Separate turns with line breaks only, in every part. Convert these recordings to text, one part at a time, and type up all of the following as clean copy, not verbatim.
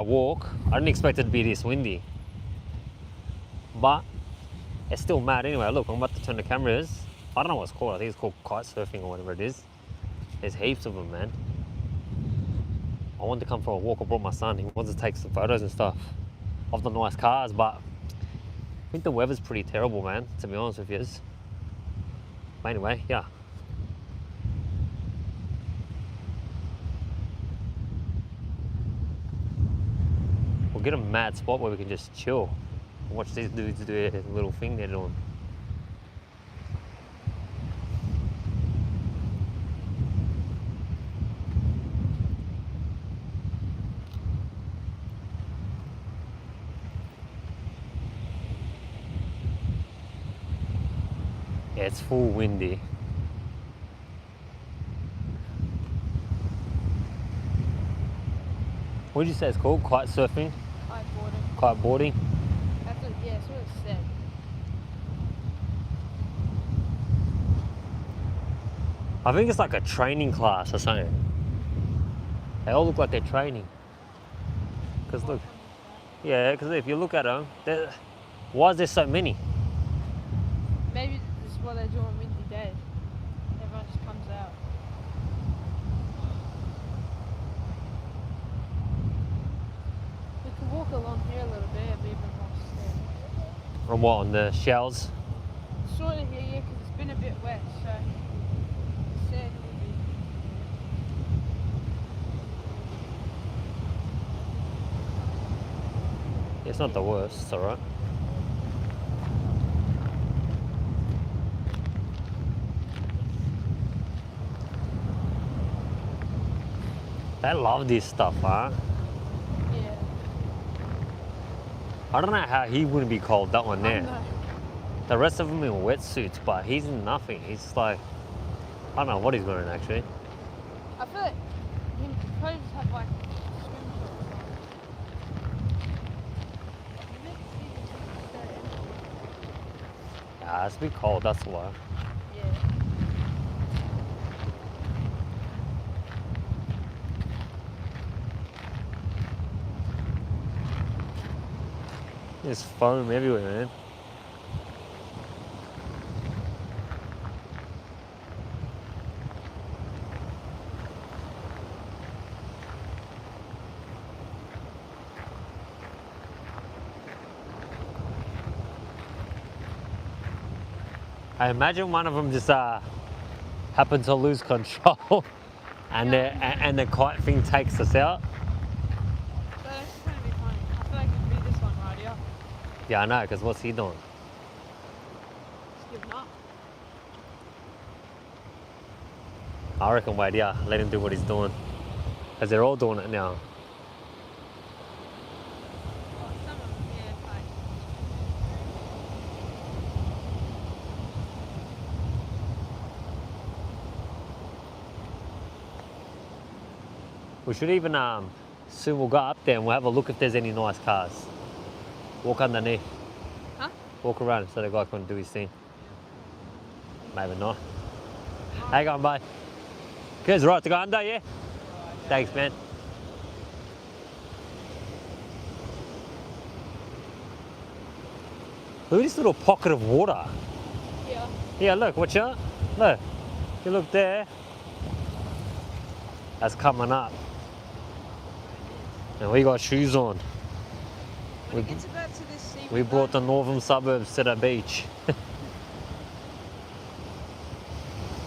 a walk. I didn't expect it to be this windy. But it's still mad anyway. Look, I'm about to turn the cameras. I don't know what it's called. I think it's called kite surfing or whatever it is. There's heaps of them, man. I wanted to come for a walk. I brought my son. He wants to take some photos and stuff of the nice cars, but I think the weather's pretty terrible, man, to be honest with you. But anyway, yeah. We'll get a mad spot where we can just chill and watch these dudes do their little thing they're doing. Yeah, it's full windy. What did you say it's called? Kite surfing?
Kite boarding.
Kite boarding?
That's what it said.
I think it's like a training class or something. They all look like they're training. Because look, yeah, because if you look at them, why is there so many?
Maybe this is what they do on windy days. Everyone just comes out. We can walk along here a little bit, it'll be a bit more safe.
From what, on the shells?
Sort of here, yeah, because it's been a bit wet, so the sand will be.
It's not the worst, it's alright. They love this stuff, huh?
Yeah.
I don't know how he wouldn't be cold, that one there.
No.
The rest of them in wetsuits, but he's in nothing. He's just like, I don't know what he's wearing actually.
I feel like he probably just have like swim shorts on.
Yeah, it's a bit cold, that's why.
Yeah.
There's foam everywhere, man. I imagine one of them just happened to lose control and the kite thing takes us out.
So that's just gonna be funny. I feel like it'd be this one right here.
Yeah, I know, because what's he doing?
Just giving up.
I reckon wait, yeah, let him do what he's doing. Because they're all doing it now.
Oh, some of them, yeah, like.
We should even, soon we'll go up there and we'll have a look if there's any nice cars. Walk underneath.
Huh?
Walk around so the guy can do his thing. Maybe not. How you going, bud? Good, right to go under, yeah? Thanks, man. Look at this little pocket of water.
Yeah.
Yeah, look, watch out. Look, if you look there, that's coming up. And we got shoes on.
When it gets about to this sea,
We brought the northern suburbs to the beach.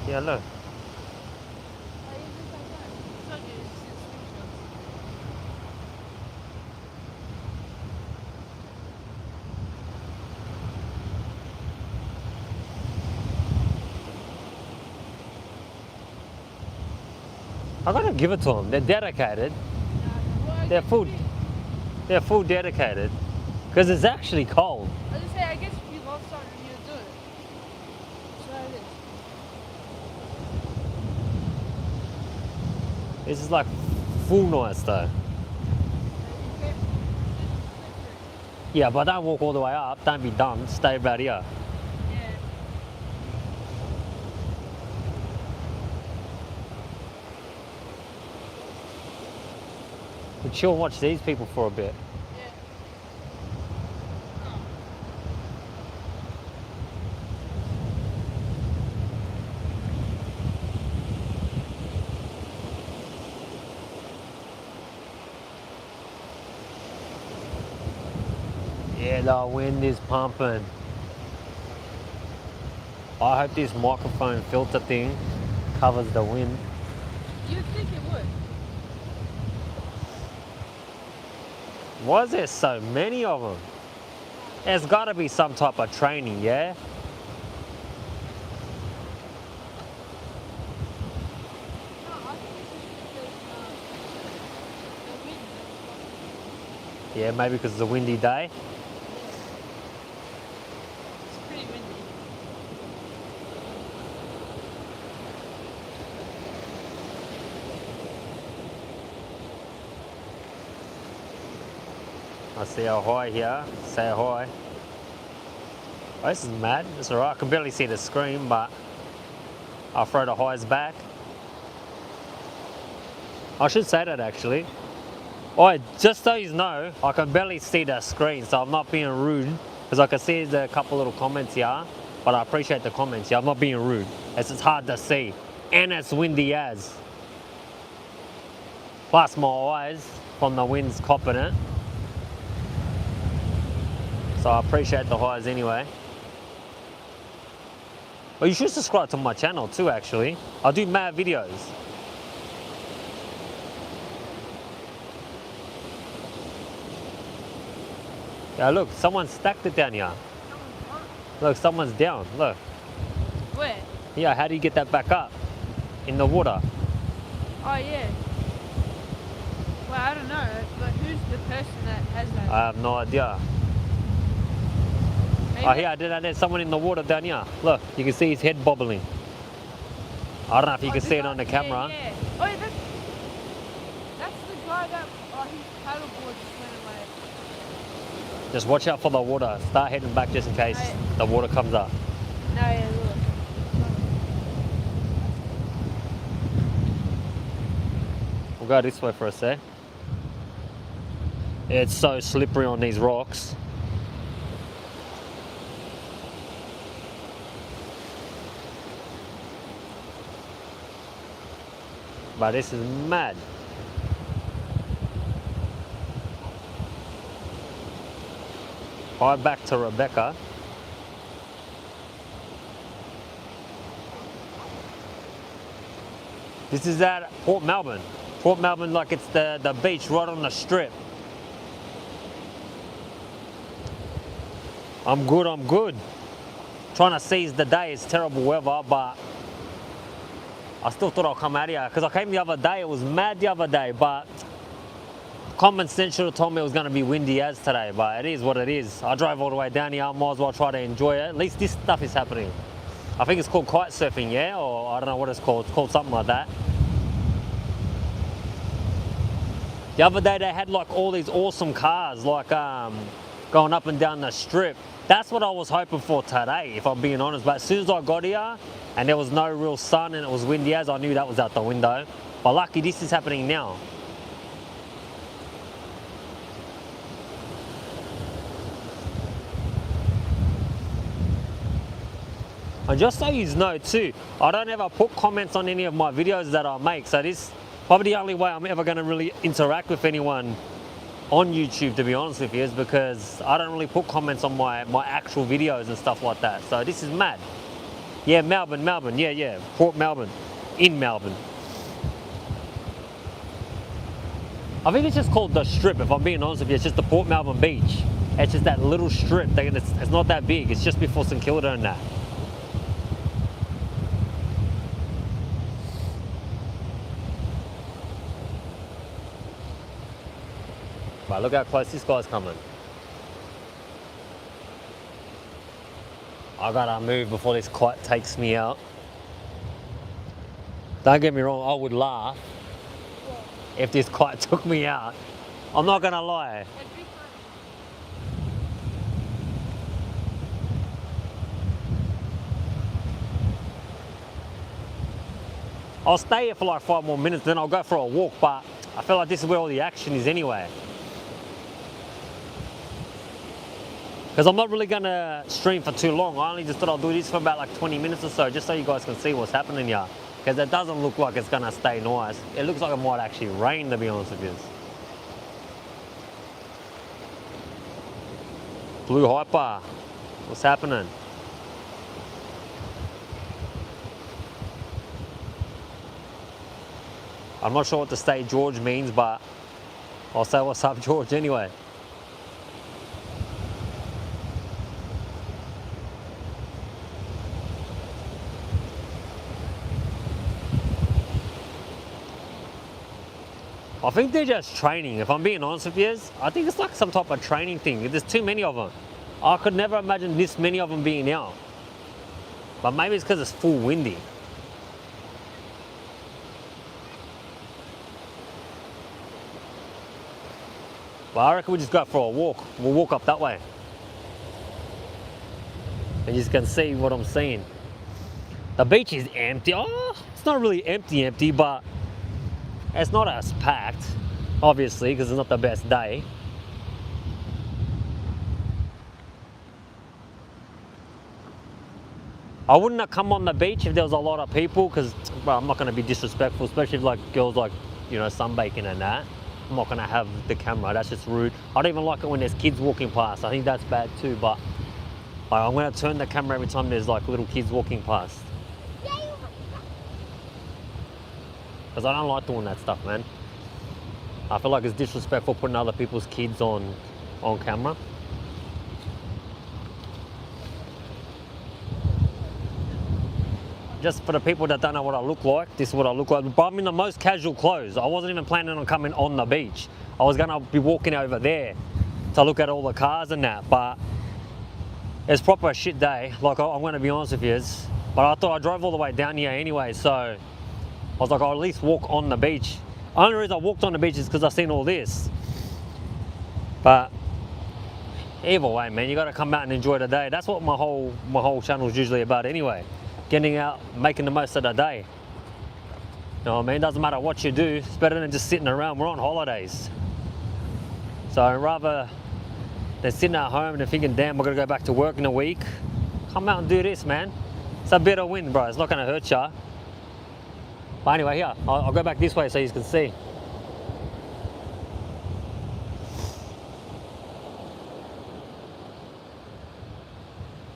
Yeah, look.
Oh, you just like that. I told you, it's in swim shorts.
I gotta give it to them. They're dedicated.
Well,
They're full dedicated. Because it's actually cold.
I was just say, I guess if you love something, you'll do it. So it is.
This is like full nice though. Yeah, but don't walk all the way up. Don't be dumb. Stay about here.
Yeah.
chill and watch these people for a bit.
Yeah.
Yeah, the wind is pumping. I hope this microphone filter thing covers the wind.
You'd think it would.
Why is there so many of them? There's got to be some type of training, yeah?
No, I think it's just because the wind.
Yeah, maybe because it's a windy day.
It's pretty windy.
I see a hi here. Say hi. Oh, this is mad. It's alright. I can barely see the screen, but I'll throw the highs back. I should say that actually. Oh, just so you know, I can barely see the screen, so I'm not being rude. Because I can see there's a couple little comments here, but I appreciate the comments. Yeah, I'm not being rude. It's just hard to see. And it's windy as. Plus my eyes from the wind's copping it. So I appreciate the highs anyway. Well, you should subscribe to my channel too, actually. I do mad videos. Yeah, look, someone stacked it down here. Look, someone's down, look.
Where?
Yeah, how do you get that back up? In the water.
Oh, yeah. Well, I don't know, but who's the person that has that?
I have no idea.
Maybe
Oh, here, there's someone in the water down here. Look, you can see his head bobbling. I don't know if you can see it on the camera.
Yeah, yeah. Oh, yeah, that's the guy that, his paddleboard just went away.
Just watch out for the water. Start heading back just in case the water comes up.
No, yeah, look.
We'll go this way for a sec. It's so slippery on these rocks. But this is mad. Hi back to Rebecca. This is at Port Melbourne. Port Melbourne, like it's the beach right on the strip. I'm good, I'm good. Trying to seize the day. It's terrible weather, but I still thought I'll come out here because I came the other day. It was mad the other day, but common sense should have told me it was going to be windy as today, but it is what it is. I drove all the way down here. I might as well try to enjoy it. At least this stuff is happening. I think it's called kite surfing, yeah? Or I don't know what it's called. It's called something like that. The other day they had like all these awesome cars, like going up and down the strip. That's what I was hoping for today, if I'm being honest. But as soon as I got here and there was no real sun and it was windy as, I knew that was out the window. But lucky this is happening now. And just so you know too, I don't ever put comments on any of my videos that I make. So this is probably the only way I'm ever going to really interact with anyone on YouTube, to be honest with you, is because I don't really put comments on my actual videos and stuff like that. So this is mad. Yeah, Melbourne, yeah, Port Melbourne, in Melbourne. I think it's just called the Strip, if I'm being honest with you. It's just the Port Melbourne Beach. It's just that little strip. It's not that big. It's just before St Kilda and that. But look how close this guy's coming. I gotta move before this kite takes me out. Don't get me wrong, I would laugh if this kite took me out. I'm not gonna lie.
It'd be fun.
I'll stay here for like 5 more minutes, then I'll go for a walk, but I feel like this is where all the action is anyway. Because I'm not really going to stream for too long. I only just thought I'll do this for about like 20 minutes or so, just so you guys can see what's happening here. Because it doesn't look like it's going to stay nice. It looks like it might actually rain, to be honest with you. Blue Hyper, what's happening? I'm not sure what the state George means, but I'll say what's up, George, anyway. I think they're just training. If I'm being honest with you, I think it's like some type of training thing. There's too many of them. I could never imagine this many of them being out. But maybe it's because it's full windy. But I reckon we just go for a walk. We'll walk up that way. And you can see what I'm seeing. The beach is empty. Oh, it's not really empty, but it's not as packed, obviously, because it's not the best day. I wouldn't have come on the beach if there was a lot of people, because well, I'm not going to be disrespectful, especially if like girls like, you know, sunbaking and that. I'm not going to have the camera, that's just rude. I don't even like it when there's kids walking past. I think that's bad too, but I'm going to turn the camera every time there's like little kids walking past. Because I don't like doing that stuff, man. I feel like it's disrespectful putting other people's kids on camera. Just for the people that don't know what I look like, this is what I look like. But I'm in the most casual clothes. I wasn't even planning on coming on the beach. I was gonna be walking over there to look at all the cars and that, but it's proper a shit day. Like, I'm gonna be honest with you. But I thought I drove all the way down here anyway, so I was like, I'll at least walk on the beach. The only reason I walked on the beach is because I've seen all this. But either way, man, you gotta come out and enjoy the day. That's what my whole channel is usually about anyway. Getting out, making the most of the day. You know what I mean? Doesn't matter what you do, it's better than just sitting around. We're on holidays. So rather than sitting at home and thinking, damn, I'm gonna go back to work in a week, come out and do this, man. It's a bit of wind, bro. It's not gonna hurt ya. But anyway, here, I'll go back this way so you can see.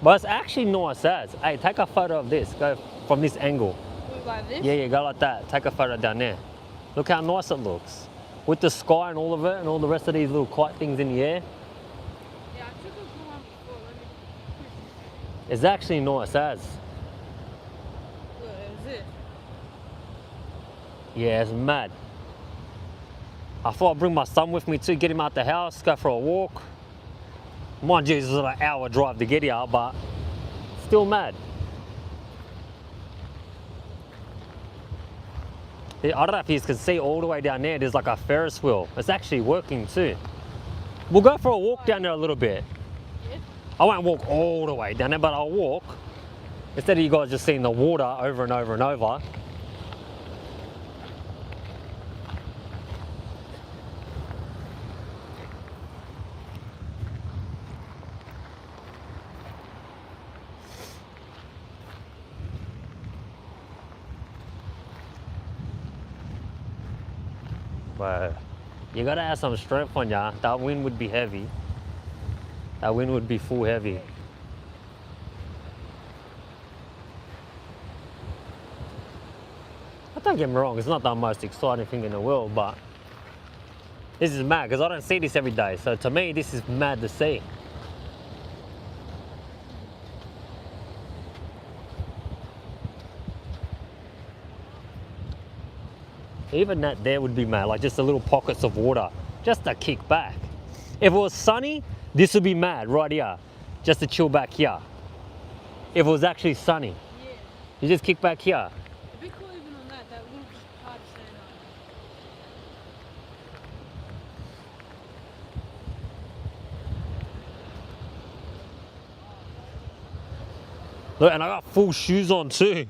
But it's actually nice as. Hey, take a photo of this. Go from this angle.
Like this?
Yeah, go like that. Take a photo down there. Look how nice it looks. With the sky and all of it and all the rest of these little kite things in the air.
Yeah, I took a good one before.
It's actually nice as.
Look, is it?
Yeah, it's mad. I thought I'd bring my son with me too, get him out the house, go for a walk. Mind you, this is an hour drive to get here, but still mad. I don't know if you can see all the way down there, there's like a Ferris wheel. It's actually working too. We'll go for a walk down there a little bit.
Yeah.
I won't walk all the way down there, but I'll walk. Instead of you guys just seeing the water over and over and over. But you gotta have some strength on ya. That wind would be heavy. That wind would be full heavy. But don't get me wrong, it's not the most exciting thing in the world, but this is mad because I don't see this every day. So to me, this is mad to see. Even that there would be mad, like just the little pockets of water, just to kick back. If it was sunny, this would be mad right here, just to chill back here. If it was actually sunny,
Yeah.
you just kick back here.
It'd be cool even on that little hard to stand on.
Look, and I got full shoes on too.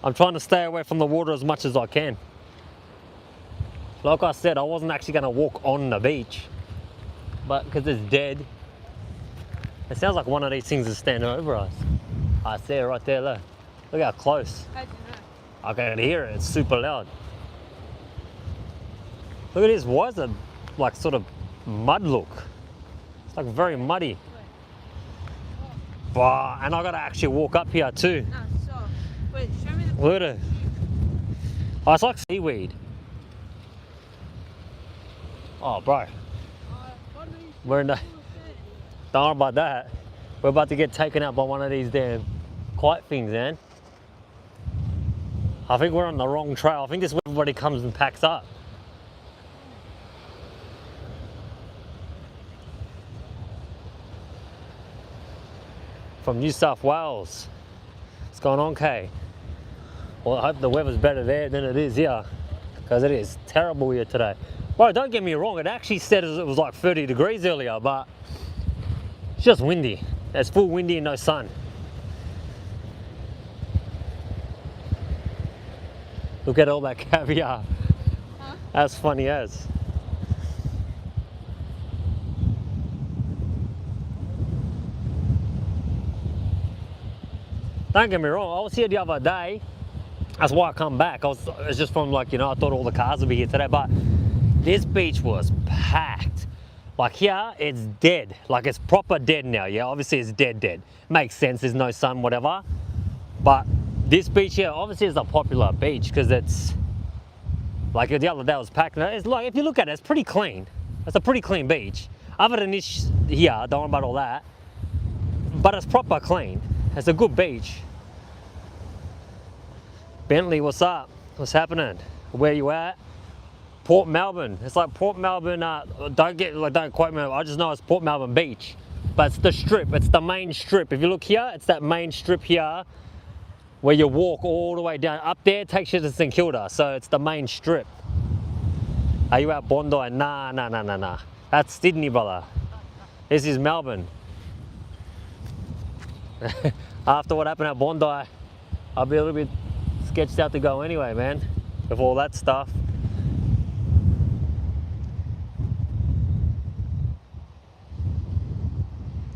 I'm trying to stay away from the water as much as I can. Like I said, I wasn't actually going to walk on the beach, but because it's dead, it sounds like one of these things is standing over us. I see it right there, look. Look how close.
How'd you know?
I can hear it, it's super loud. Look at this, why is it like sort of mud look? It's like very muddy. Bah, and I gotta actually walk up here too.
No, so. Wait, show me the.
Look at it. Oh, it's like seaweed. Oh, bro. We're in the. Don't worry about that. We're about to get taken out by one of these damn kite things, man. I think we're on the wrong trail. I think this is where everybody comes and packs up. From New South Wales. What's going on, Kay? Well, I hope the weather's better there than it is here, because it is terrible here today. Bro, don't get me wrong, it actually said it was like 30 degrees earlier, but it's just windy. It's full windy and no sun. Look at all that caviar.
Huh?
That's funny as. Don't get me wrong, I was here the other day. That's why I come back. It's just from like, you know, I thought all the cars would be here today, but this beach was packed. Like here, it's dead. Like it's proper dead now, yeah? Obviously it's dead. Makes sense, there's no sun, whatever. But this beach here, obviously is a popular beach because it's, like the other day it was packed. It's like, if you look at it, it's pretty clean. It's a pretty clean beach. Other than this here, don't worry about all that. But it's proper clean. It's a good beach. Bentley, what's up? What's happening? Where you at? Port Melbourne. It's like Port Melbourne. Don't quote me. I just know it's Port Melbourne Beach, but it's the strip. It's the main strip. If you look here, it's that main strip here, where you walk all the way down. Up there takes you to St Kilda, so it's the main strip. Are you at Bondi? Nah. That's Sydney, brother. This is Melbourne. After what happened at Bondi, I'll be a little bit sketched out to go anyway, man, with all that stuff.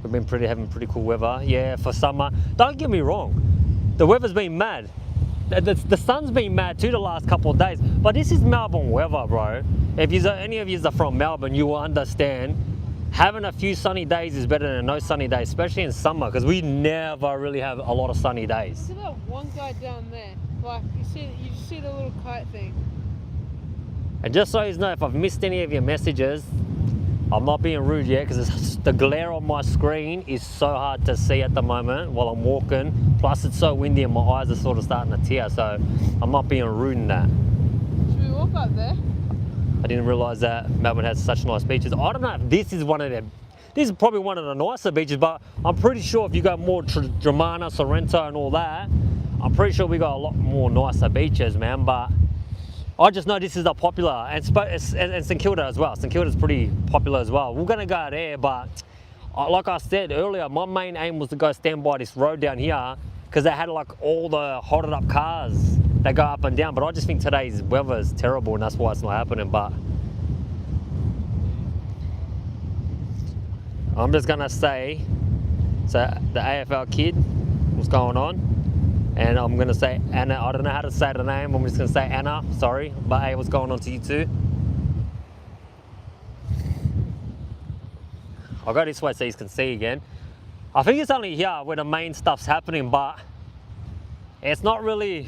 We've been having pretty cool weather, yeah, for summer. Don't get me wrong, the weather's been mad. The sun's been mad too the last couple of days, but this is Melbourne weather, bro. If any of you are from Melbourne, you will understand. Having a few sunny days is better than no sunny days, especially in summer, because we never really have a lot of sunny days.
See that one guy down there? Like, you see the little kite thing.
And just so you know, if I've missed any of your messages, I'm not being rude yet, because the glare on my screen is so hard to see at the moment while I'm walking. Plus it's so windy and my eyes are sort of starting to tear, so I'm not being rude in that.
Should we walk up there?
I didn't realise that Melbourne has such nice beaches. I don't know if this is this is probably one of the nicer beaches, but I'm pretty sure if you go more Dramana, Sorrento and all that, I'm pretty sure we got a lot more nicer beaches, man. But I just know this is a popular, and St Kilda as well. St Kilda's pretty popular as well. We're gonna go there, but like I said earlier, my main aim was to go stand by this road down here because they had like all the hodded up cars that go up and down. But I just think today's weather is terrible, and that's why it's not happening. But I'm just gonna say, so the AFL kid, what's going on? And I'm gonna say Anna. I don't know how to say the name. I'm just gonna say Anna. Sorry, but hey, what's going on to you too? I'll go this way so you can see again. I think it's only here where the main stuff's happening, but it's not really.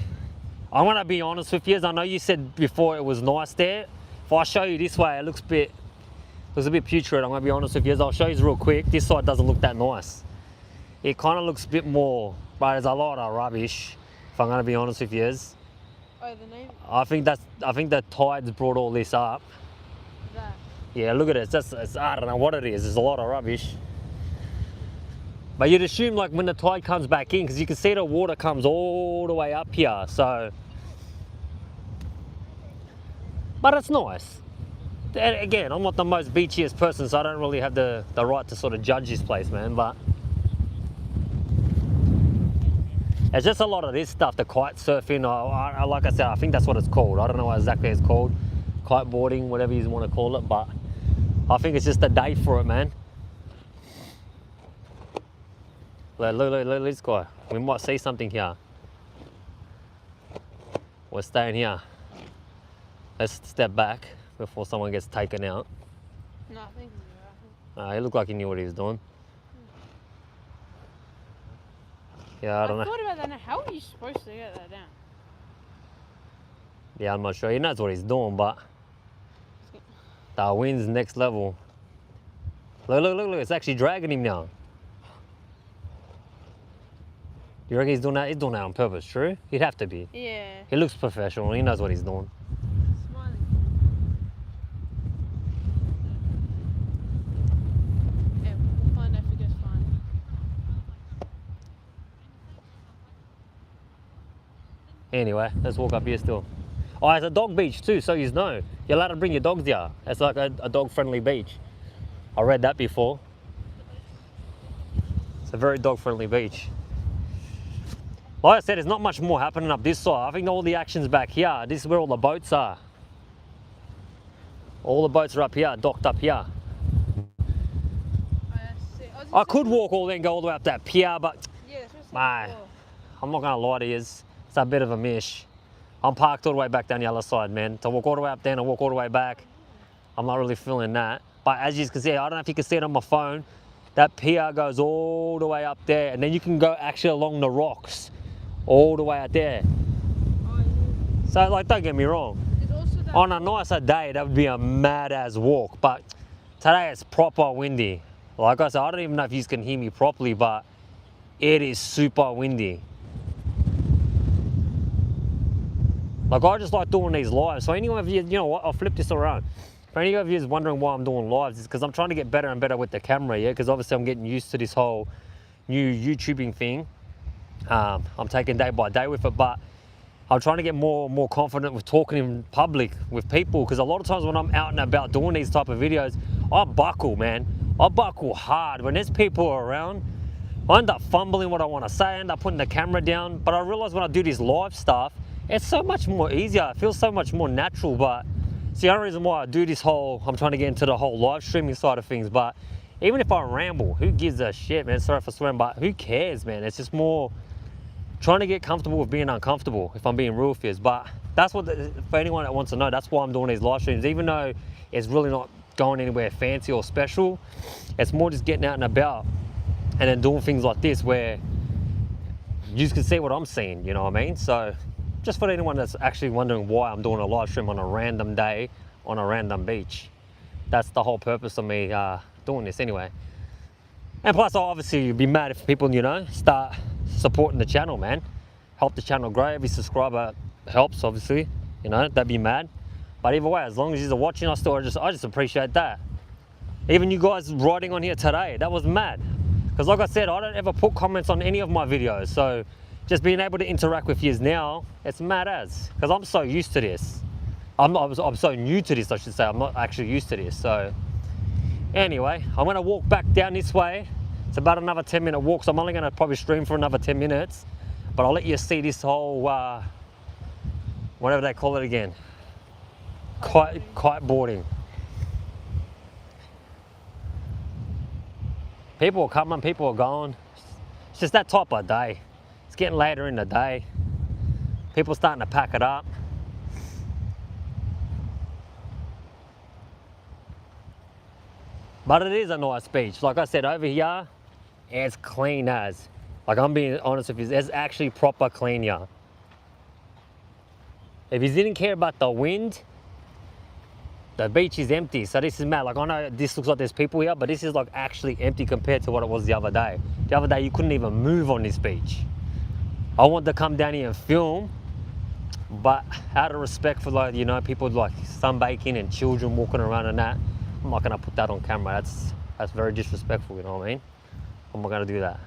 I'm gonna be honest with you. I know you said before it was nice there. If I show you this way, it looks a bit putrid. I'm gonna be honest with you. I'll show you real quick. This side doesn't look that nice. It kind of looks a bit more, but there's a lot of rubbish. If I'm gonna be honest with you.
Oh, the name?
I think the tides brought all this up.
That.
Yeah, look at it. I don't know what it is. There's a lot of rubbish. But you'd assume like when the tide comes back in, because you can see the water comes all the way up here. So, but it's nice. And again, I'm not the most beachiest person, so I don't really have the right to sort of judge this place, man. But it's just a lot of this stuff, the kite surfing. Like I said, I think that's what it's called. I don't know what exactly it's called. kiteboarding, whatever you want to call it, but I think it's just a day for it, man. Look, this guy. We might see something here. We're staying here. Let's step back before someone gets taken out.
No, I think he's alright.
He looked like he knew what he was doing. Yeah, I don't know.
I thought about that now. How are you supposed to get that down?
Yeah, I'm not sure. He knows what he's doing, but the wind's next level. Look. It's actually dragging him now. You reckon he's doing that? He's doing that on purpose, true? He'd have to be.
Yeah.
He looks professional. He knows what he's doing.
Smiling. Yeah, we'll find out if it goes fine.
Anyway, let's walk up here still. Oh, it's a dog beach too, so you know. You're allowed to bring your dogs here. It's like a dog-friendly beach. I read that before. It's a very dog-friendly beach. Like I said, there's not much more happening up this side. I think all the action's back here. This is where all the boats are. All the boats are up here, docked up here. I could walk all then go all the way up that pier, but
Yeah, that's what's
mate, I'm not gonna lie to you. It's a bit of a mish. I'm parked all the way back down the other side, man. To walk all the way up there and walk all the way back, I'm not really feeling that. But as you can see, I don't know if you can see it on my phone, that pier goes all the way up there, and then you can go actually along the rocks, all the way out there.
Oh, yeah.
So like, don't get me wrong.
There's also that
On a nicer day, that would be a mad-ass walk, but today it's proper windy. Like I said, I don't even know if you can hear me properly, but it is super windy. Like, I just like doing these lives. So anyone of you, you know what, I'll flip this around. For any of you who's wondering why I'm doing lives, it's because I'm trying to get better and better with the camera, yeah? Because obviously I'm getting used to this whole new YouTubing thing. I'm taking day by day with it, but I'm trying to get more confident with talking in public with people, because a lot of times when I'm out and about doing these type of videos, I buckle, man. I buckle hard. When there's people around, I end up fumbling what I want to say, I end up putting the camera down, but I realize when I do this live stuff, it's so much more easier. It feels so much more natural, but it's the only reason why I do this whole, I'm trying to get into the whole live streaming side of things. But even if I ramble, who gives a shit, man? Sorry for swearing, but who cares, man? It's just more trying to get comfortable with being uncomfortable, if I'm being real with you. But that's what, for anyone that wants to know, that's why I'm doing these live streams. Even though it's really not going anywhere fancy or special, it's more just getting out and about and then doing things like this where you can see what I'm seeing, you know what I mean? So just for anyone that's actually wondering why I'm doing a live stream on a random day on a random beach, that's the whole purpose of me doing this anyway. And plus, obviously, you'd be mad if people, you know, start supporting the channel, man. Help the channel grow. Every subscriber helps, obviously, you know, that'd be mad. But either way, as long as you're watching, I just appreciate that. Even you guys writing on here today, that was mad. Because like I said, I don't ever put comments on any of my videos, so just being able to interact with you now, it's mad as. Because I'm so used to this. I'm so new to this, I should say. I'm not actually used to this. So anyway, I'm going to walk back down this way. It's about another 10-minute walk, so I'm only going to probably stream for another 10 minutes. But I'll let you see this whole, whatever they call it again. Kiteboarding. People are coming, people are going. It's just that type of day. It's getting later in the day. People starting to pack it up. But it is a nice beach. Like I said, over here, it's clean as. Like, I'm being honest with you, it's actually proper clean here. If you didn't care about the wind, the beach is empty. So this is mad. Like, I know this looks like there's people here, but this is like actually empty compared to what it was the other day. The other day, you couldn't even move on this beach. I wanted to come down here and film, but out of respect for, like, you know, people like sunbaking and children walking around and that, I'm not gonna put that on camera. That's very disrespectful, you know what I mean? I'm not gonna do that.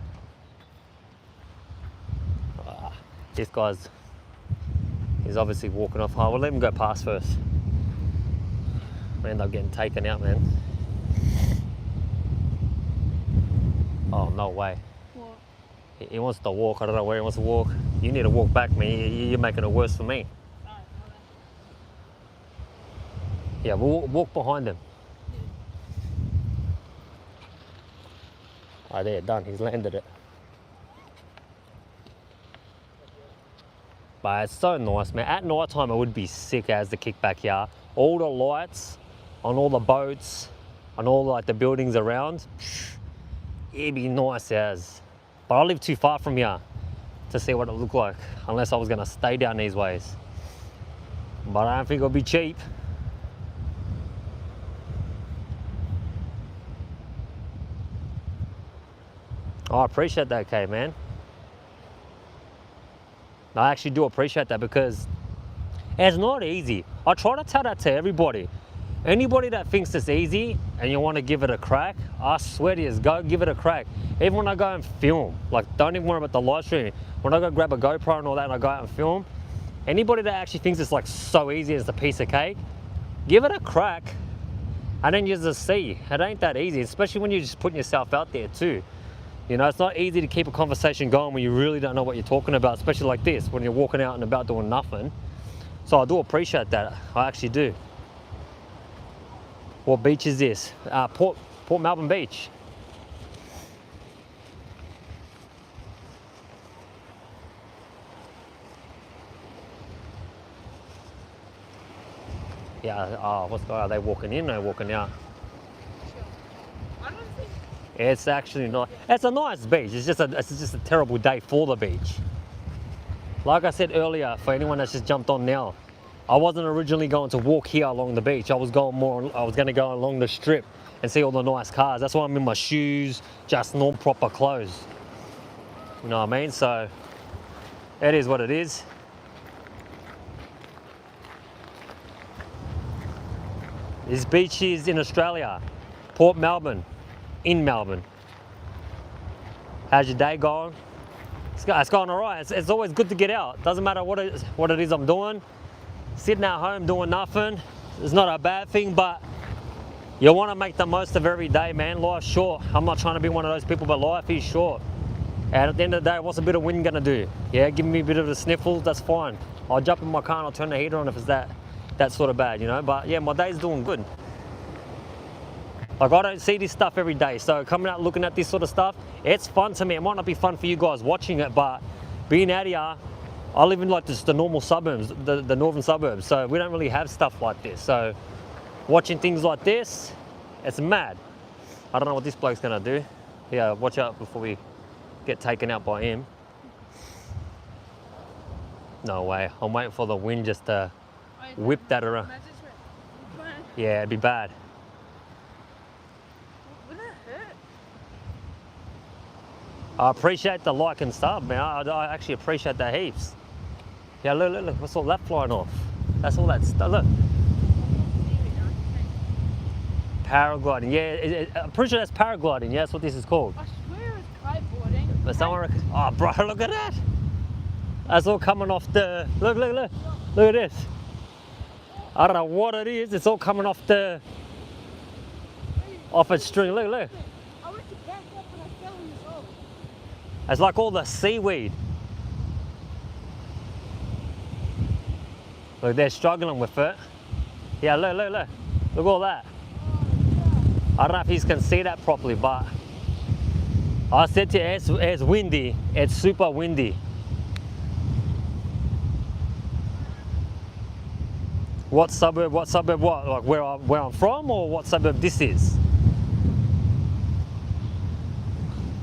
This guy's, he's obviously walking off. Oh, we'll let him go past first. I end up getting taken out, man. Oh, no way.
What?
He wants to walk. I don't know where he wants to walk. You need to walk back, man. You're making it worse for me. Yeah, we'll walk behind them. Oh, there, done. He's landed it. But it's so nice, man. At night time, it would be sick as the kickback here. All the lights on all the boats, on all like the buildings around. It'd be nice as. But I live too far from here to see what it looked like, unless I was gonna stay down these ways. But I don't think it'll be cheap. Oh, I appreciate that, Kay, man. I actually do appreciate that because it's not easy. I try to tell that to everybody. Anybody that thinks it's easy and you want to give it a crack, I swear to you, go give it a crack. Even when I go and film, like don't even worry about the live stream. When I go grab a GoPro and all that and I go out and film, anybody that actually thinks it's like so easy as a piece of cake, give it a crack and then you just see. It ain't that easy, especially when you're just putting yourself out there too. You know, it's not easy to keep a conversation going when you really don't know what you're talking about, especially like this, when you're walking out and about doing nothing. So I do appreciate that, I actually do. What beach is this? Port Melbourne Beach. Yeah, are they walking in or walking out?
I don't think.
It's actually not. It's a nice beach. It's just a terrible day for the beach. Like I said earlier, for anyone that's just jumped on now, I wasn't originally going to walk here along the beach. I was going to go along the strip and see all the nice cars. That's why I'm in my shoes, just normal proper clothes. You know what I mean? So it is what it is. This beach is in Australia, Port Melbourne, in Melbourne. How's your day going? It's going all right. It's always good to get out. Doesn't matter what it is I'm doing. Sitting at home doing nothing is not a bad thing, but you want to make the most of every day, man. Life's short. I'm not trying to be one of those people, but life is short. And at the end of the day, what's a bit of wind gonna do? Yeah, give me a bit of the sniffles, that's fine. I'll jump in my car and I'll turn the heater on if it's that sort of bad, you know? But yeah, my day's doing good. Like I don't see this stuff every day, so coming out looking at this sort of stuff, it's fun to me. It might not be fun for you guys watching it, but being out here, I live in like just the normal suburbs, the northern suburbs, so we don't really have stuff like this. So watching things like this, it's mad. I don't know what this bloke's gonna do. Yeah, watch out before we get taken out by him. No way, I'm waiting for the wind just to whip that around. Yeah, it'd be bad.
Would that hurt?
I appreciate the like and sub, man. I actually appreciate that heaps. Yeah, look, what's all that flying off? That's all that stuff, look. Paragliding, yeah, I'm pretty sure that's paragliding, yeah, that's what this is called.
I swear it's kiteboarding.
But someone, oh bro, look at that. That's all coming off the, look at this. I don't know what it is, it's all coming off a string, look.
I went to back up and I fell in this hole.
It's like all the seaweed. Look, they're struggling with it. Yeah, look at all that. I don't know if you can see that properly, but I said to you, it's windy. It's super windy. What suburb, what? Like where I'm from, or what suburb this is?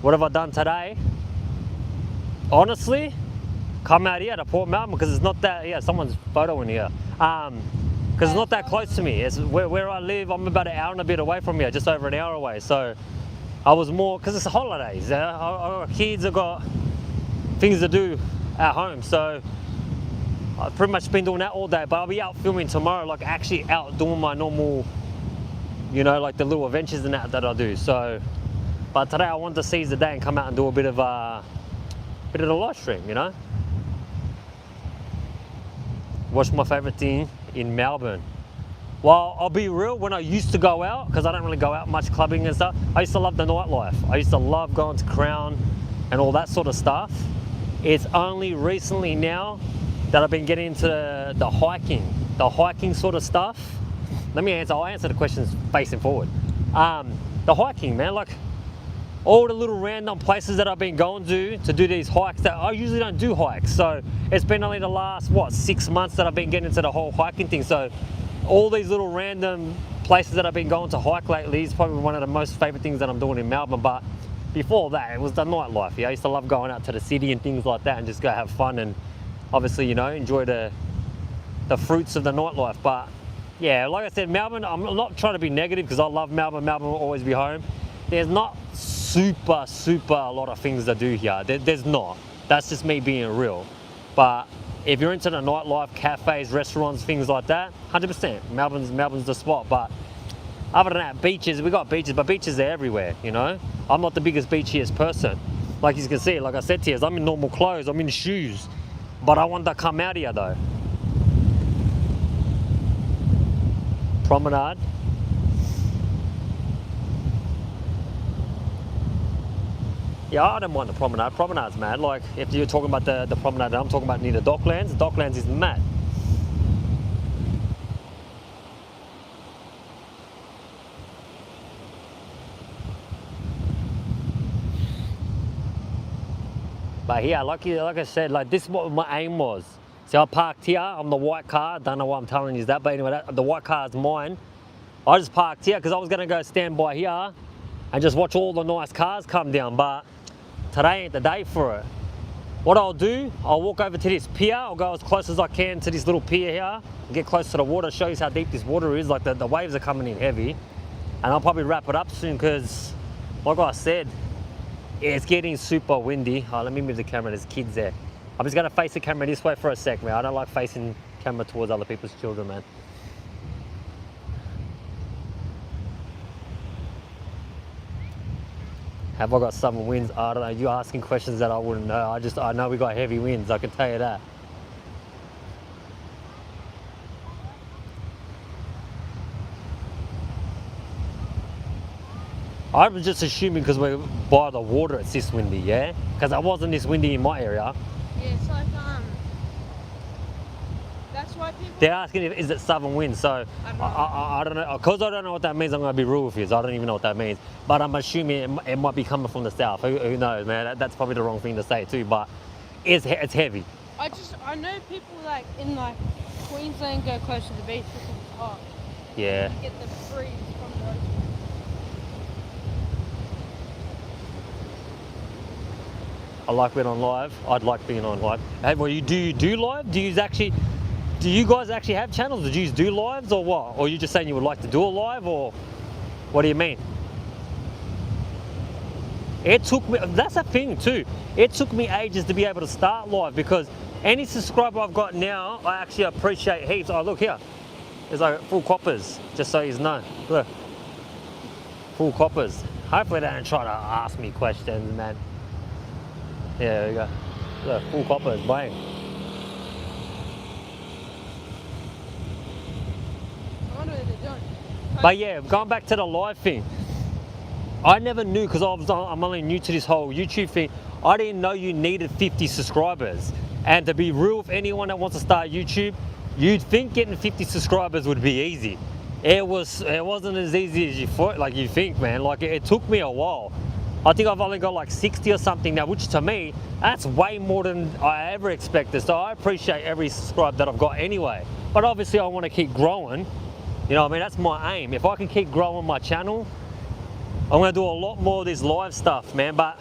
What have I done today? Honestly, come out here to Port Melbourne because it's not that, yeah, someone's photo in here. Because it's not that close to me. It's where I live, I'm about an hour and a bit away from here, just over an hour away. So I was more, because it's holidays. I got kids, I've got things to do at home. So I've pretty much been doing that all day, but I'll be out filming tomorrow, like actually out doing my normal, you know, like the little adventures and that I do. So, but today I wanted to seize the day and come out and do a bit of the live stream, you know. What's my favorite thing in Melbourne? Well, I'll be real, when I used to go out, because I don't really go out much clubbing and stuff, I used to love the nightlife. I used to love going to Crown and all that sort of stuff. It's only recently now that I've been getting into the hiking sort of stuff. let me answer. I'll answer the questions facing forward. The hiking, man, like all the little random places that I've been going to do these hikes that I usually don't do hikes. So it's been only the last, 6 months that I've been getting into the whole hiking thing. So all these little random places that I've been going to hike lately is probably one of the most favourite things that I'm doing in Melbourne. But before that, it was the nightlife. Yeah, I used to love going out to the city and things like that and just go have fun and obviously, you know, enjoy the fruits of the nightlife. But yeah, like I said, Melbourne, I'm not trying to be negative because I love Melbourne. Melbourne will always be home. There's not super a lot of things to do here. There's not. That's just me being real. But if you're into the nightlife, cafes, restaurants, things like that, 100%. Melbourne's the spot. But other than that, beaches, we got beaches, but beaches are everywhere, you know? I'm not the biggest beachiest person. Like you can see, like I said to you, I'm in normal clothes, I'm in shoes. But I want to come out here though. Promenade. Yeah, I don't mind the promenade. Promenade's mad. Like, if you're talking about the promenade that I'm talking about near the Docklands, the Docklands is mad. But yeah, like I said, like this is what my aim was. See, I parked here. I'm the white car. Don't know why I'm telling you that, but anyway, the white car is mine. I just parked here because I was gonna go stand by here and just watch all the nice cars come down. But today ain't the day for it. What I'll do, I'll walk over to this pier. I'll go as close as I can to this little pier here. Get close to the water. Show you how deep this water is. Like the waves are coming in heavy, and I'll probably wrap it up soon because, like I said, it's getting super windy. Oh, let me move the camera, there's kids there. I'm just gonna face the camera this way for a sec, man. I don't like facing camera towards other people's children, man. Have I got southern winds? I don't know, you're asking questions that I wouldn't know. I know we got heavy winds, I can tell you that. I was just assuming because we're by the water it's this windy, yeah? Because it wasn't this windy in my area.
Yeah, it's like, that's why people...
They're asking if is it southern wind, so I don't know. Because I don't know what that means, I'm going to be real with you. So I don't even know what that means. But I'm assuming it might be coming from the south. Who knows, man? That's probably the wrong thing to say too, but it's heavy.
I know people like in like Queensland go close to the beach because it's hot.
Yeah.
You get the breeze from the ocean.
I like being on live. I'd like being on live. Hey, well, do you do live? Do you guys actually have channels? Do you do lives or what? Or are you just saying you would like to do a live, or what do you mean? It took me, that's a thing too. It took me ages to be able to start live because any subscriber I've got now, I actually appreciate heaps. Oh, look here. There's like full coppers, just so you know. Look. Full coppers. Hopefully they don't try to ask me questions, man. Yeah, there we go. Look, full coppers, bang.
I wonder what they're doing.
But yeah, going back to the live thing. I never knew, because I'm only new to this whole YouTube thing, I didn't know you needed 50 subscribers. And to be real with anyone that wants to start YouTube, you'd think getting 50 subscribers would be easy. It wasn't as easy as you think, man. Like it took me a while. I think I've only got like 60 or something now, which to me, that's way more than I ever expected. So I appreciate every subscribe that I've got anyway. But obviously I want to keep growing. You know what I mean? That's my aim. If I can keep growing my channel, I'm going to do a lot more of this live stuff, man. But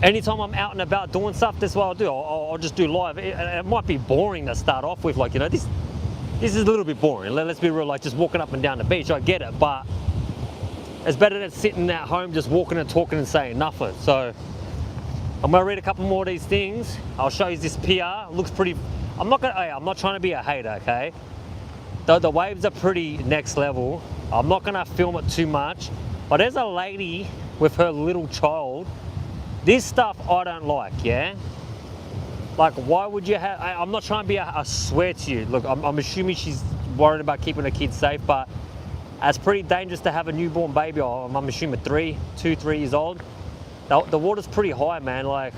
anytime I'm out and about doing stuff, that's what I'll do. I'll just do live. It might be boring to start off with. Like, you know, this is a little bit boring. Let's be real, like just walking up and down the beach. I get it, but it's better than sitting at home just walking and talking and saying nothing. So I'm going to read a couple more of these things. I'll show you this pier. It looks pretty... I'm not trying to be a hater, okay? The waves are pretty next level. I'm not going to film it too much. But there's a lady with her little child. This stuff I don't like, yeah? Like, why would you have... I'm not trying to be I swear to you. Look, I'm assuming she's worried about keeping her kids safe, but it's pretty dangerous to have a newborn baby. I'm assuming 3 years old. The water's pretty high, man. Like,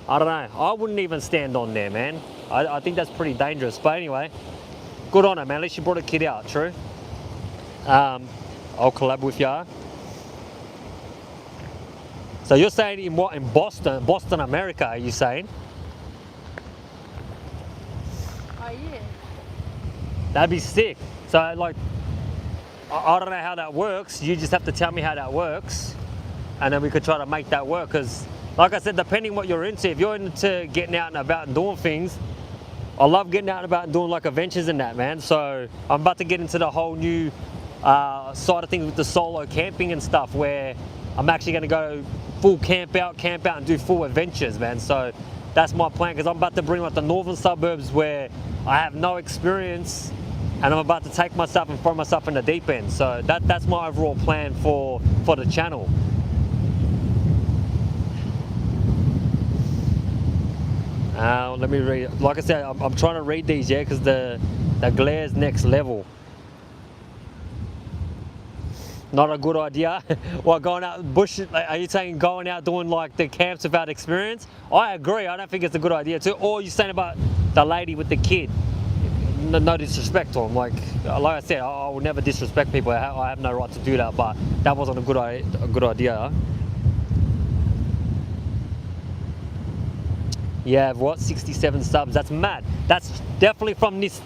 I don't know. I wouldn't even stand on there, man. I think that's pretty dangerous. But anyway, Good on her, man. At least she brought a kid out, true. I'll collab with ya. So you're saying in what, in Boston, America, are you saying?
Oh, yeah.
That'd be sick. So like, I don't know how that works. You just have to tell me how that works, and then we could try to make that work. Because, like I said, depending what you're into, if you're into getting out and about and doing things, I love getting out and about and doing like adventures and that, man. So I'm about to get into the whole new side of things with the solo camping and stuff, where I'm actually going to go full camp out and do full adventures, man. So that's my plan, because I'm about to bring like the northern suburbs where I have no experience, and I'm about to take myself and throw myself in the deep end. So that's my overall plan for the channel. Let me read. Like I said, I'm trying to read these, yeah, because the glare's next level. Not a good idea. Well, going out bush, are you saying going out doing like the camps without experience? I agree. I don't think it's a good idea too. Or you saying about the lady with the kid? No disrespect to him. Like I said, I will never disrespect people. I have no right to do that. But that wasn't a good idea. Yeah, what, 67 subs? That's mad. That's definitely from this.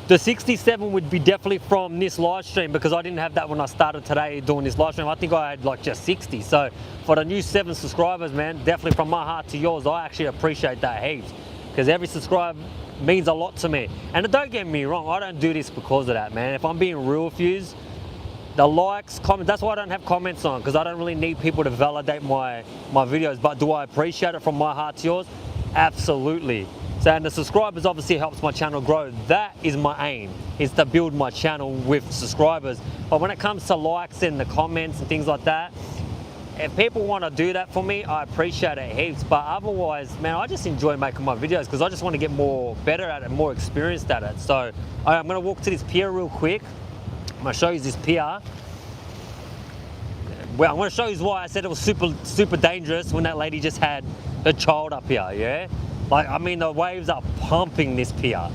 The 67 would be definitely from this live stream, because I didn't have that when I started today doing this live stream. I think I had like just 60. So for the new 7 subscribers, man, definitely from my heart to yours, I actually appreciate that heaps, because every subscribe means a lot to me. And don't get me wrong, I don't do this because of that, man. If I'm being real with you, the likes, comments, that's why I don't have comments on, because I don't really need people to validate my videos. But do I appreciate it from my heart to yours? Absolutely. So, and the subscribers obviously helps my channel grow. That is my aim, is to build my channel with subscribers. But when it comes to likes and the comments and things like that, if people want to do that for me, I appreciate it heaps. But otherwise, man, I just enjoy making my videos because I just want to get better at it, more experienced at it. So I'm going to walk to this pier real quick. I'm going to show you this pier. Well, I'm going to show you why I said it was super dangerous when that lady just had her child up here, yeah? Like, I mean, the waves are pumping this pier.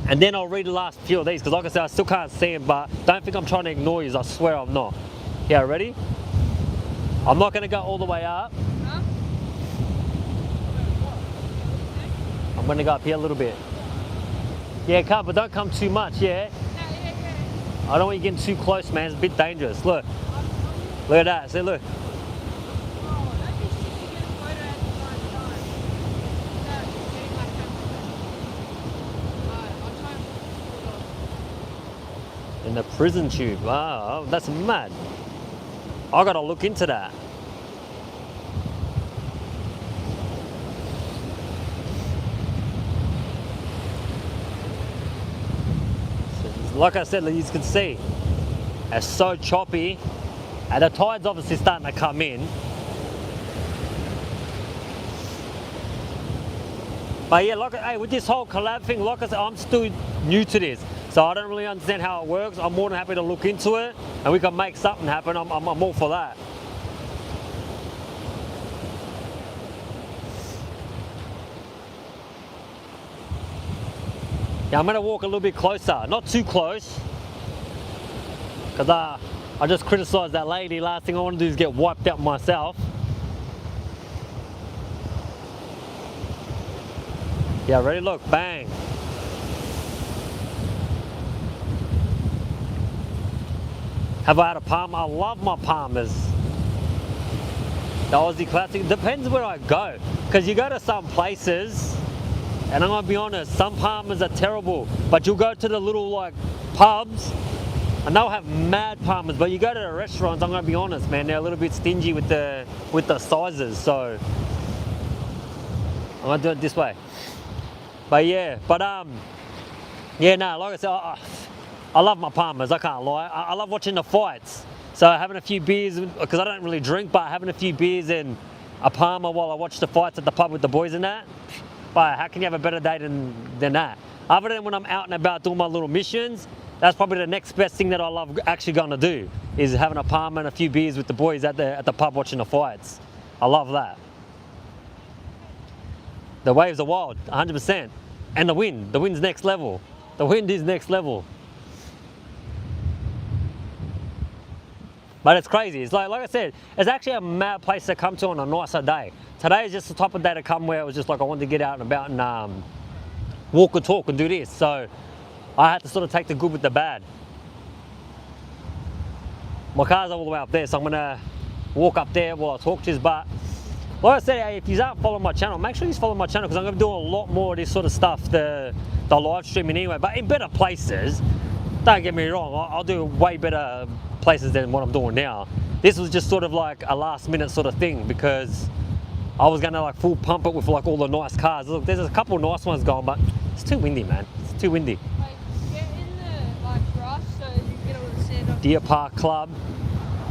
And then I'll read the last few of these, because like I said, I still can't see them, but don't think I'm trying to ignore you, I swear I'm not. Yeah, ready? I'm not going to go all the way up.
Huh?
I'm going to go up here a little bit. Yeah, come, but don't come too much, yeah?
Yeah.
I don't want you getting too close, man. It's a bit dangerous. Look. Look at that. See, look. In the prison tube. Wow, that's mad. I gotta look into that. Like I said, you can see, it's so choppy, and the tide's obviously starting to come in. But yeah, like, hey, with this whole collab thing, like I said, I'm still new to this, so I don't really understand how it works. I'm more than happy to look into it, and we can make something happen. I'm all for that. Yeah, I'm gonna walk a little bit closer, not too close, because I just criticised that lady. Last thing I want to do is get wiped out myself. Yeah, ready? Look, bang. Have I had a palm? I love my palmers. The Aussie Classic. Depends where I go, because you go to some places, and I'm gonna be honest, some palmers are terrible, but you'll go to the little like pubs and they'll have mad palmers, but you go to the restaurants, I'm gonna be honest, man, they're a little bit stingy with the sizes, so I'm gonna do it this way. But yeah, yeah, no, like I said, I love my palmers, I can't lie. I love watching the fights, so having a few beers, because I don't really drink, but having a few beers and a palmer while I watch the fights at the pub with the boys and that, but how can you have a better day than that? Other than when I'm out and about doing my little missions, that's probably the next best thing that I love actually going to do, is having a palm and a few beers with the boys at the pub watching the fights. I love that. The waves are wild, 100%. And the wind's next level. The wind is next level. But it's crazy. It's like I said, it's actually a mad place to come to on a nicer day. Today is just the type of day to come where it was just like I wanted to get out and about and walk and talk and do this. So I had to sort of take the good with the bad. My car's all the way up there, so I'm gonna walk up there while I talk to you. But like I said, hey, if you aren't following my channel, make sure you follow my channel because I'm gonna do a lot more of this sort of stuff, the live streaming anyway, but in better places. Don't get me wrong, I'll do way better places than what I'm doing now. This was just sort of like a last minute sort of thing because I was gonna like full pump it with like all the nice cars. Look, there's a couple of nice ones going, but it's too windy, man. It's too windy.
Like, get in the like brush so you can get all the sand off.
Deer Park Club.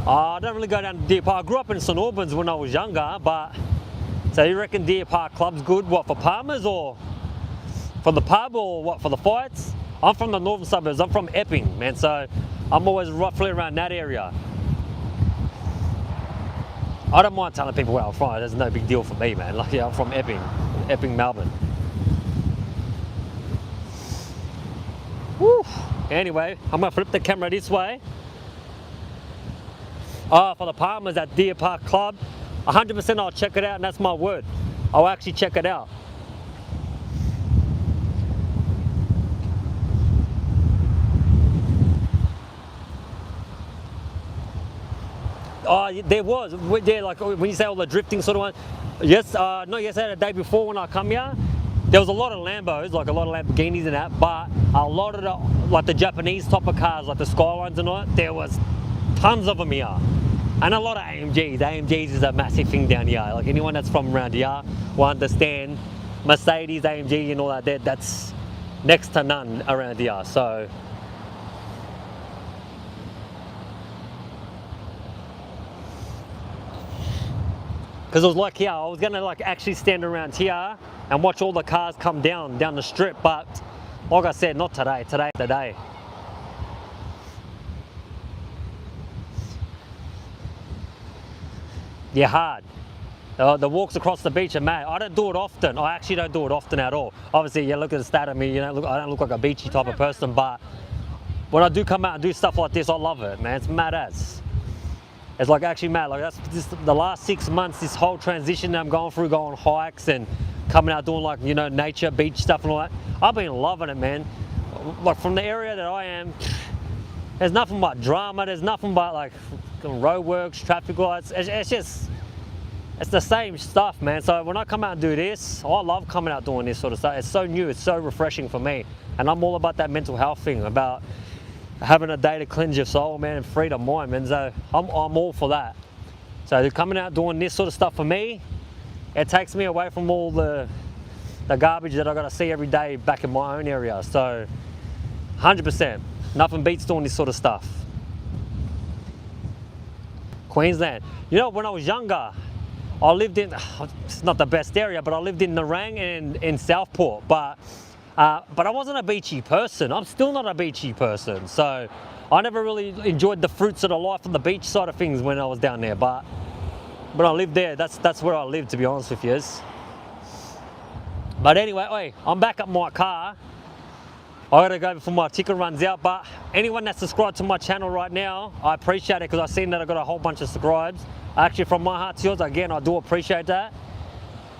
I don't really go down to Deer Park. I grew up in St Albans when I was younger, but so you reckon Deer Park Club's good? What, for Palmers or for the pub or what, for the fights? I'm from the northern suburbs. I'm from Epping, man, so I'm always roughly around that area. I don't mind telling people where I'm from. There's no big deal for me, man. Like, yeah, I'm from Epping, Melbourne. Woo. Anyway, I'm gonna flip the camera this way. Oh, for the Palmers at Deer Park Club, 100% I'll check it out, and that's my word. I'll actually check it out. Oh, there was. Yeah, like when you say all the drifting sort of one. Yes, not yesterday, the day before when I come here, there was a lot of Lambos, like a lot of Lamborghinis and that, but a lot of the, like the Japanese type of cars, like the Skylines and all that, there was tons of them here. And a lot of AMGs. AMGs is a massive thing down here. Like anyone that's from around here will understand Mercedes, AMG and all that, that's next to none around here. So because it was like here, I was gonna like actually stand around here and watch all the cars come down the strip, but like I said, not today. Today. Yeah, hard. The walks across the beach are mad. I don't do it often. I actually don't do it often at all. Obviously, you look at the stat of me, you know, I don't look like a beachy type of person, but when I do come out and do stuff like this, I love it, man. It's mad as. It's like actually mad. Like that's just the last 6 months, this whole transition that I'm going through, going on hikes and coming out doing like, you know, nature, beach stuff and all that. I've been loving it, man. Like from the area that I am, there's nothing but drama. There's nothing but like roadworks, traffic lights. It's just, it's the same stuff, man. So when I come out and do this, I love coming out doing this sort of stuff. It's so new, it's so refreshing for me. And I'm all about that mental health thing, about having a day to cleanse your soul, man, and free the mind, man. So I'm all for that. So coming out doing this sort of stuff for me, it takes me away from all the garbage that I got to see every day back in my own area. So 100%, nothing beats doing this sort of stuff. Queensland. You know, when I was younger, I lived in, it's not the best area, but I lived in Nerang and in Southport, but I wasn't a beachy person. I'm still not a beachy person. So I never really enjoyed the fruits of the life on the beach side of things when I was down there, but I lived there. That's where I lived, to be honest with you. But anyway, oi, I'm back up my car. I gotta go before my ticket runs out, but anyone that's subscribed to my channel right now, I appreciate it because I've seen that I've got a whole bunch of subscribes. Actually, from my heart to yours, again, I do appreciate that.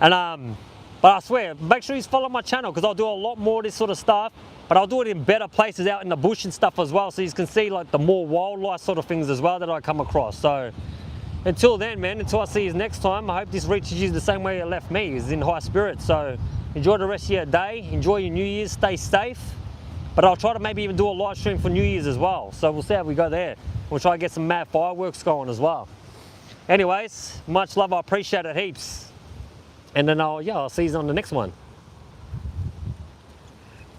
And but I swear, make sure you follow my channel because I'll do a lot more of this sort of stuff, but I'll do it in better places out in the bush and stuff as well, so you can see like the more wildlife sort of things as well that I come across. So until then, man, until I see you next time, I hope this reaches you the same way it left me, is in high spirits. So enjoy the rest of your day, enjoy your New Year's, stay safe. But I'll try to maybe even do a live stream for New Year's as well. So we'll see how we go there. We'll try to get some mad fireworks going as well. Anyways, much love, I appreciate it heaps. And then I'll see you on the next one.